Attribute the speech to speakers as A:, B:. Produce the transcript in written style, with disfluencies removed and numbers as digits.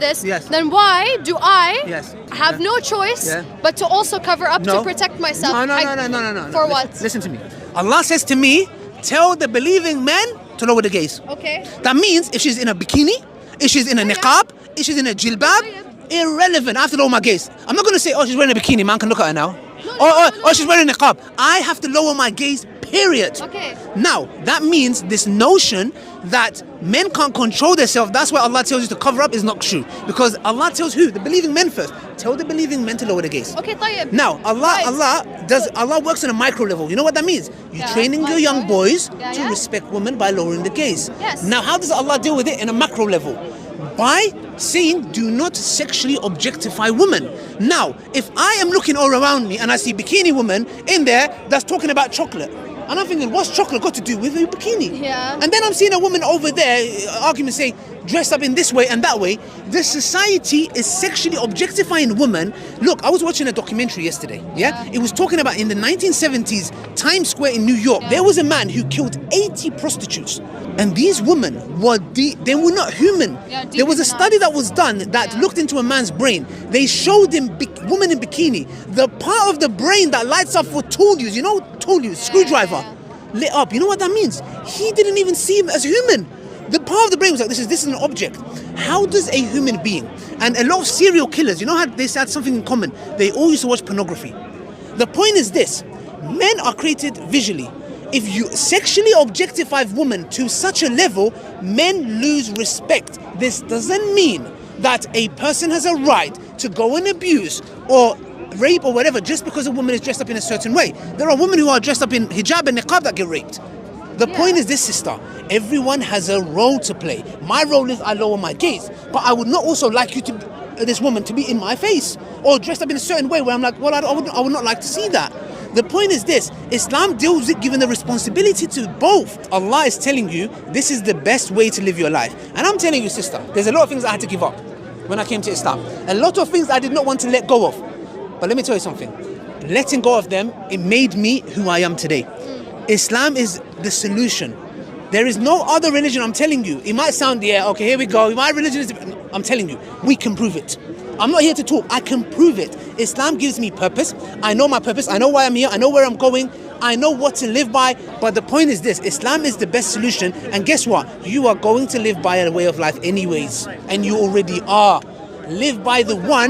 A: this,
B: Yes.
A: then why do I
B: Yes.
A: have no choice but to also cover up to protect myself?
B: No.
A: For what?
B: Listen to me. Allah says to me, tell the believing men to lower the gaze.
A: Okay.
B: That means if she's in a bikini, if she's in a niqab, if she's in a jilbab, irrelevant. I have to lower my gaze. I'm not going to say, oh, she's wearing a bikini, man can look at her now. Or she's wearing a niqab. I have to lower my gaze, period.
A: Okay.
B: Now, that means this notion that men can't control themselves, that's why Allah tells you to cover up, is not true. Because Allah tells who? The believing men first. Tell the believing men to lower the gaze.
A: Okay, طيب.
B: Now, Allah works on a micro level. You know what that means? You're training your young boys to respect women by lowering the gaze.
A: Yes.
B: Now, how does Allah deal with it in a macro level? By saying, do not sexually objectify women. Now, if I am looking all around me and I see bikini women in there that's talking about chocolate, and I'm thinking, what's chocolate got to do with a bikini?
A: Yeah.
B: And then I'm seeing a woman over there, argument saying, dressed up in this way and that way. The society is sexually objectifying women. Look, I was watching a documentary yesterday. Yeah? It was talking about in the 1970s, Times Square in New York, there was a man who killed 80 prostitutes. And these women they were not human. There was a study that was done that looked into a man's brain. They showed him women in bikini. The part of the brain that lights up for tool use, you know, tool use, screwdriver, lit up. You know what that means? He didn't even see him as human. The part of the brain was like, this is an object. How does a human being, and a lot of serial killers, you know how they had something in common? They all used to watch pornography. The point is this: men are created visually. If you sexually objectify women to such a level, men lose respect. This doesn't mean that a person has a right to go and abuse or rape or whatever just because a woman is dressed up in a certain way. There are women who are dressed up in hijab and niqab that get raped. The point is this, sister. Everyone has a role to play. My role is I lower my gaze, but I would not also like you to, this woman, to be in my face or dressed up in a certain way where I'm like, well, I would not like to see that. The point is this: Islam deals with giving the responsibility to both. Allah is telling you this is the best way to live your life, and I'm telling you, sister, there's a lot of things I had to give up when I came to Islam. A lot of things I did not want to let go of. But let me tell you something. Letting go of them, it made me who I am today. Islam is the solution. There is no other religion, I'm telling you. It might sound, okay, here we go. My religion is, I'm telling you, we can prove it. I'm not here to talk, I can prove it. Islam gives me purpose. I know my purpose, I know why I'm here, I know where I'm going, I know what to live by. But the point is this: Islam is the best solution. And guess what? You are going to live by a way of life anyways. And you already are. Live by the one